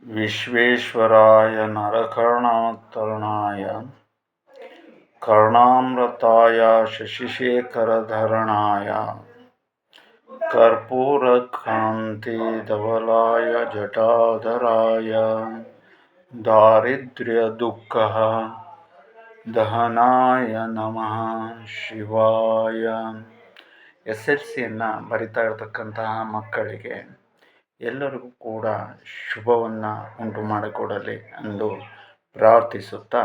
ವಿಶ್ವೇಶ್ವರಾಯ ನರಕರ್ಣೋತ್ತರಣಾಯ ಕರ್ಣಾಮೃತಾಯ ಶಶಿಶೇಖರಧರಣಾಯ ಕರ್ಪೂರಕಾಂತಿ ಧವಲಾಯ ಜಟಾಧರಾಯ ದಾರಿದ್ರ್ಯ ದುಃಖ ದಹನಾಯ ನಮಃ ಶಿವಾಯ. SLCಯನ್ನು ಬರಿತಾ ಇರತಕ್ಕಂತಹ ಮಕ್ಕಳಿಗೆ ಎಲ್ಲರಿಗೂ ಕೂಡ ಶುಭವನ್ನು ಉಂಟು ಮಾಡಿಕೊಡಲಿ ಎಂದು ಪ್ರಾರ್ಥಿಸುತ್ತಾ,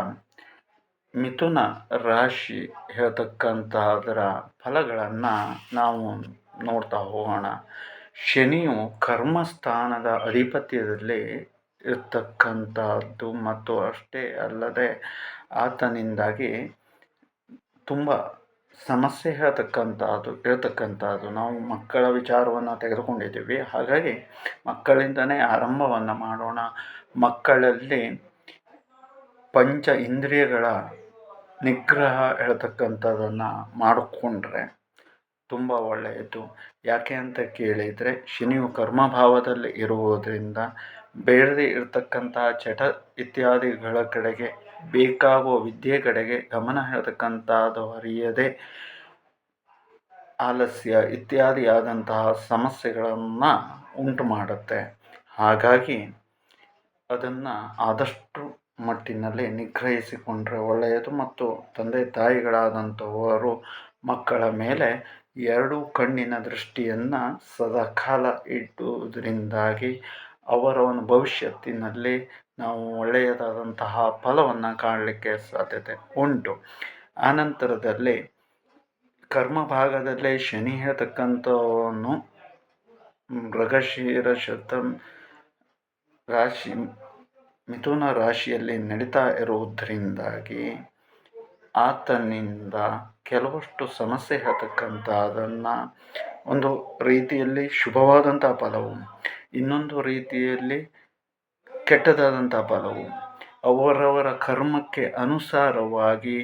ಮಿಥುನ ರಾಶಿ ಹೇಳ್ತಕ್ಕಂತಹದರ ಫಲಗಳನ್ನು ನಾವು ನೋಡ್ತಾ ಹೋಗೋಣ. ಶನಿಯು ಕರ್ಮಸ್ಥಾನದ ಅಧಿಪತ್ಯದಲ್ಲಿ ಇರ್ತಕ್ಕಂಥದ್ದು ಮತ್ತು ಅಷ್ಟೇ ಅಲ್ಲದೆ ಆತನಿಂದಾಗಿ ತುಂಬ ಸಮಸ್ಯೆ ಹೇಳ್ತಕ್ಕಂಥದ್ದು ನಾವು ಮಕ್ಕಳ ವಿಚಾರವನ್ನು ತೆಗೆದುಕೊಂಡಿದ್ದೀವಿ. ಹಾಗಾಗಿ ಮಕ್ಕಳಿಂದನೇ ಆರಂಭವನ್ನು ಮಾಡೋಣ. ಮಕ್ಕಳಲ್ಲಿ ಪಂಚ ಇಂದ್ರಿಯಗಳ ನಿಗ್ರಹ ಹೇಳ್ತಕ್ಕಂಥದ್ದನ್ನು ಮಾಡಿಕೊಂಡ್ರೆ ತುಂಬ ಒಳ್ಳೆಯದು. ಯಾಕೆ ಅಂತ ಕೇಳಿದರೆ, ಶನಿಯು ಕರ್ಮಭಾವದಲ್ಲಿ ಇರುವುದರಿಂದ ಬೇಡದೇ ಇರತಕ್ಕಂತಹ ಚಟ ಇತ್ಯಾದಿಗಳ ಕಡೆಗೆ, ಬೇಕಾಗುವ ವಿದ್ಯೆ ಕಡೆಗೆ ಗಮನ ಹೇಳ್ತಕ್ಕಂಥದ್ದು ಅರಿಯದೆ ಆಲಸ್ಯ ಇತ್ಯಾದಿಯಾದಂತಹ ಸಮಸ್ಯೆಗಳನ್ನು ಉಂಟು ಮಾಡುತ್ತೆ. ಹಾಗಾಗಿ ಅದನ್ನು ಆದಷ್ಟು ಮಟ್ಟಿನಲ್ಲಿ ನಿಗ್ರಹಿಸಿಕೊಂಡ್ರೆ ಒಳ್ಳೆಯದು. ಮತ್ತು ತಂದೆ ತಾಯಿಗಳಾದಂಥವರು ಮಕ್ಕಳ ಮೇಲೆ 2 ಕಣ್ಣಿನ ದೃಷ್ಟಿಯನ್ನು ಸದಾಕಾಲ ಇಡುವುದರಿಂದಾಗಿ ಅವರ ಒಂದು ಭವಿಷ್ಯತ್ತಿನಲ್ಲಿ ನಾವು ಒಳ್ಳೆಯದಾದಂತಹ ಫಲವನ್ನು ಕಾಣಲಿಕ್ಕೆ ಸಾಧ್ಯತೆ ಉಂಟು. ಆನಂತರದಲ್ಲಿ ಕರ್ಮ ಭಾಗದಲ್ಲೇ ಶನಿ ಹೇಳ್ತಕ್ಕಂಥವನು ಮೃಗಶಿರ ರಾಶಿ ಮಿಥುನ ರಾಶಿಯಲ್ಲಿ ನಡೀತಾ ಇರುವುದರಿಂದಾಗಿ ಆತನಿಂದ ಕೆಲವಷ್ಟು ಸಮಸ್ಯೆ ಹೇಳ್ತಕ್ಕಂಥದ್ದನ್ನು ಒಂದು ರೀತಿಯಲ್ಲಿ ಶುಭವಾದಂಥ ಫಲವು, ಇನ್ನೊಂದು ರೀತಿಯಲ್ಲಿ ಕೆಟ್ಟದಾದಂಥ ಫಲವು ಅವರವರ ಕರ್ಮಕ್ಕೆ ಅನುಸಾರವಾಗಿ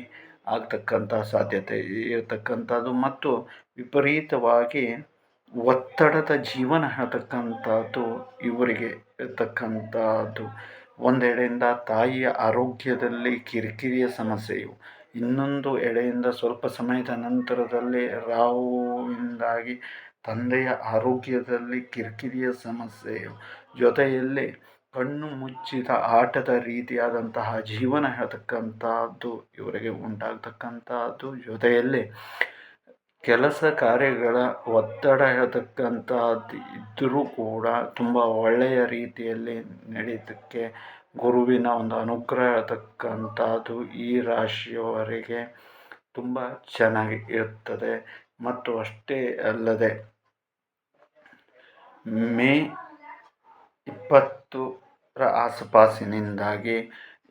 ಆಗ್ತಕ್ಕಂಥ ಸಾಧ್ಯತೆ ಇರತಕ್ಕಂಥದ್ದು ಮತ್ತು ವಿಪರೀತವಾಗಿ ಒತ್ತಡದ ಜೀವನ ಹೇಳ್ತಕ್ಕಂಥದ್ದು ಇವರಿಗೆ ಇರ್ತಕ್ಕಂಥದ್ದು. ಒಂದೆಡೆಯಿಂದ ತಾಯಿಯ ಆರೋಗ್ಯದಲ್ಲಿ ಕಿರಿಕಿರಿಯ ಸಮಸ್ಯೆಯು, ಇನ್ನೊಂದು ಎಡೆಯಿಂದ ಸ್ವಲ್ಪ ಸಮಯದ ನಂತರದಲ್ಲಿ ರಾಹುವಿಂದಾಗಿ ತಂದೆಯ ಆರೋಗ್ಯದಲ್ಲಿ ಕಿರಿಕಿರಿಯ ಸಮಸ್ಯೆಯು, ಜೊತೆಯಲ್ಲಿ ಕಣ್ಣು ಮುಚ್ಚಿದ ಆಟದ ರೀತಿಯಾದಂತಹ ಜೀವನ ಹೇಳ್ತಕ್ಕಂಥದ್ದು ಇವರಿಗೆ ಉಂಟಾಗ್ತಕ್ಕಂಥದ್ದು. ಜೊತೆಯಲ್ಲಿ ಕೆಲಸ ಕಾರ್ಯಗಳ ಒತ್ತಡ ಹೇಳ್ತಕ್ಕಂಥದ್ದು ಇದ್ದರೂ ಕೂಡ ತುಂಬ ಒಳ್ಳೆಯ ರೀತಿಯಲ್ಲಿ ನಡೀತಕ್ಕೆ ಗುರುವಿನ ಒಂದು ಅನುಗ್ರಹ ಹೇಳ್ತಕ್ಕಂಥದ್ದು ಈ ರಾಶಿಯವರಿಗೆ ತುಂಬ ಚೆನ್ನಾಗಿ ಇರ್ತದೆ. ಮತ್ತು ಅಷ್ಟೇ ಅಲ್ಲದೆ ಮೇ 20ರ ಆಸುಪಾಸಿನಿಂದಾಗಿ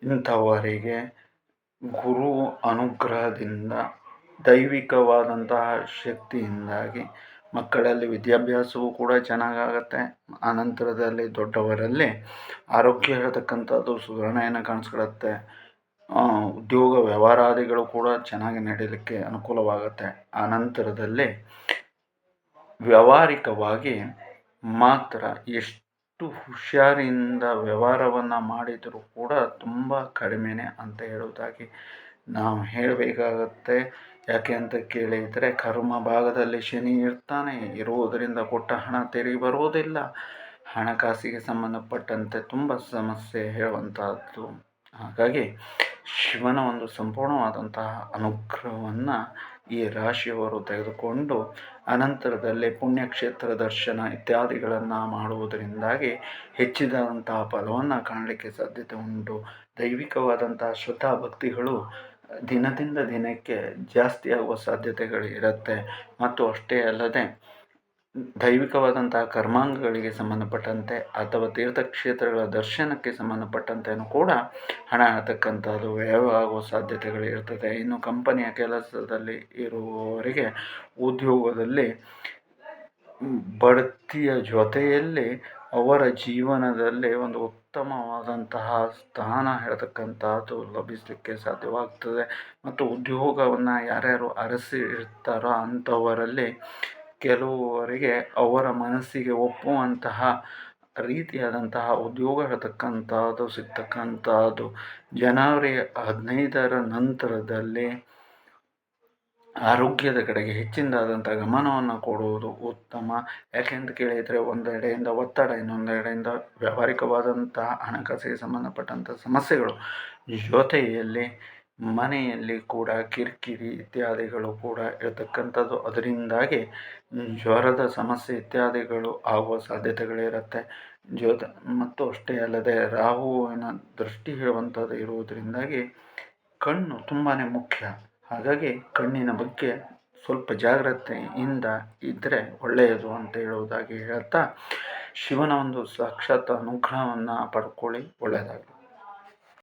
ಇಂಥವರಿಗೆ ಗುರು ಅನುಗ್ರಹದಿಂದ, ದೈವಿಕವಾದಂತಹ ಶಕ್ತಿಯಿಂದಾಗಿ ಮಕ್ಕಳಲ್ಲಿ ವಿದ್ಯಾಭ್ಯಾಸವೂ ಕೂಡ ಚೆನ್ನಾಗಾಗತ್ತೆ. ಆನಂತರದಲ್ಲಿ ದೊಡ್ಡವರಲ್ಲಿ ಆರೋಗ್ಯ ಹೇಳ್ತಕ್ಕಂಥದ್ದು ಸುಧಾರಣೆಯನ್ನು ಕಾಣಿಸ್ಕೊಳ್ಳುತ್ತೆ. ಉದ್ಯೋಗ ವ್ಯವಹಾರಾದಿಗಳು ಕೂಡ ಚೆನ್ನಾಗಿ ನಡೀಲಿಕ್ಕೆ ಅನುಕೂಲವಾಗುತ್ತೆ. ಆನಂತರದಲ್ಲಿ ವ್ಯಾವಹಾರಿಕವಾಗಿ ಮಾತ್ರ ಎಷ್ಟು ಹುಷಾರಿಂದ ವ್ಯವಹಾರವನ್ನು ಮಾಡಿದರೂ ಕೂಡ ತುಂಬ ಕಡಿಮೆನೇ ಅಂತ ಹೇಳೋದಾಗಿ ನಾವು ಹೇಳಬೇಕಾಗತ್ತೆ. ಯಾಕೆ ಅಂತ ಕೇಳಿದರೆ, ಕರ್ಮ ಭಾಗದಲ್ಲಿ ಶನಿ ಇರುವುದರಿಂದ ಕೊಟ್ಟ ಹಣ ತೆರಿಗೆ ಬರುವುದಿಲ್ಲ. ಹಣಕಾಸಿಗೆ ಸಂಬಂಧಪಟ್ಟಂತೆ ತುಂಬ ಸಮಸ್ಯೆ ಹೇಳುವಂಥದ್ದು. ಹಾಗಾಗಿ ಶಿವನ ಒಂದು ಸಂಪೂರ್ಣವಾದಂತಹ ಅನುಗ್ರಹವನ್ನು ಈ ರಾಶಿಯವರು ತೆಗೆದುಕೊಂಡು ಅನಂತರದಲ್ಲಿ ಪುಣ್ಯಕ್ಷೇತ್ರ ದರ್ಶನ ಇತ್ಯಾದಿಗಳನ್ನು ಮಾಡುವುದರಿಂದಾಗಿ ಹೆಚ್ಚಿದಂತಹ ಫಲವನ್ನು ಕಾಣಲಿಕ್ಕೆ ಸಾಧ್ಯತೆ ಉಂಟು. ದೈವಿಕವಾದಂತಹ ಶ್ರದ್ಧಾ ಭಕ್ತಿಗಳು ದಿನದಿಂದ ದಿನಕ್ಕೆ ಜಾಸ್ತಿ ಆಗುವ ಸಾಧ್ಯತೆಗಳು ಇರುತ್ತೆ. ಮತ್ತು ಅಷ್ಟೇ ಅಲ್ಲದೆ ದೈವಿಕವಾದಂತಹ ಕರ್ಮಾಂಗಗಳಿಗೆ ಸಂಬಂಧಪಟ್ಟಂತೆ ಅಥವಾ ತೀರ್ಥಕ್ಷೇತ್ರಗಳ ದರ್ಶನಕ್ಕೆ ಸಂಬಂಧಪಟ್ಟಂತೆಯೂ ಕೂಡ ಹಣ ಆಗ್ತಕ್ಕಂಥದ್ದು ವ್ಯಯವಾಗುವ ಸಾಧ್ಯತೆಗಳು ಇರ್ತದೆ. ಇನ್ನು ಕಂಪನಿಯ ಕೆಲಸದಲ್ಲಿ ಇರುವವರಿಗೆ ಉದ್ಯೋಗದಲ್ಲಿ ಬಡ್ತಿಯ ಜೊತೆಯಲ್ಲಿ ಅವರ ಜೀವನದಲ್ಲಿ ಒಂದು ಉತ್ತಮವಾದಂತಹ ಸ್ಥಾನ ಹೇಳ್ತಕ್ಕಂಥದ್ದು ಲಭಿಸಲಿಕ್ಕೆ ಸಾಧ್ಯವಾಗ್ತದೆ. ಮತ್ತು ಉದ್ಯೋಗವನ್ನು ಯಾರ್ಯಾರು ಅರಸಿ ಇರ್ತಾರೋ ಅಂಥವರಲ್ಲಿ ಕೆಲವರಿಗೆ ಅವರ ಮನಸ್ಸಿಗೆ ಒಪ್ಪುವಂತಹ ರೀತಿಯಾದಂತಹ ಉದ್ಯೋಗ ಹೇಳ್ತಕ್ಕಂಥದ್ದು ಸಿಗ್ತಕ್ಕಂಥದ್ದು ಜನವರಿ 15ರ ನಂತರದಲ್ಲಿ ಆರೋಗ್ಯದ ಕಡೆಗೆ ಹೆಚ್ಚಿನದಾದಂಥ ಗಮನವನ್ನು ಕೊಡುವುದು ಉತ್ತಮ. ಯಾಕೆಂತ ಕೇಳಿದರೆ, ಒಂದೆಡೆಯಿಂದ ಒತ್ತಡ, ಇನ್ನೊಂದೆಡೆಯಿಂದ ವ್ಯಾವಹಾರಿಕವಾದಂತಹ ಹಣಕಾಸಿಗೆ ಸಂಬಂಧಪಟ್ಟಂಥ ಸಮಸ್ಯೆಗಳು, ಜೊತೆಯಲ್ಲಿ ಮನೆಯಲ್ಲಿ ಕೂಡ ಕಿರಿಕಿರಿ ಇತ್ಯಾದಿಗಳು ಕೂಡ ಇರತಕ್ಕಂಥದ್ದು. ಅದರಿಂದಾಗಿ ಜ್ವರದ ಸಮಸ್ಯೆ ಇತ್ಯಾದಿಗಳು ಆಗುವ ಸಾಧ್ಯತೆಗಳಿರುತ್ತೆ. ಮತ್ತು ಅಷ್ಟೇ ಅಲ್ಲದೆ ರಾಹುವಿನ ದೃಷ್ಟಿ ಹೇಳುವಂಥದ್ದು ಇರುವುದರಿಂದಾಗಿ ಕಣ್ಣು ತುಂಬಾ ಮುಖ್ಯ. ಹಾಗಾಗಿ ಕಣ್ಣಿನ ಬಗ್ಗೆ ಸ್ವಲ್ಪ ಜಾಗ್ರತೆಯಿಂದ ಇದ್ದರೆ ಒಳ್ಳೆಯದು ಅಂತ ಹೇಳುವುದಾಗಿ ಹೇಳ್ತಾ, ಶಿವನ ಒಂದು ಸಾಕ್ಷಾತ್ ಅನುಗ್ರಹವನ್ನು ಪಡ್ಕೊಳ್ಳಿ. ಒಳ್ಳೆಯದಾಗಲಿ.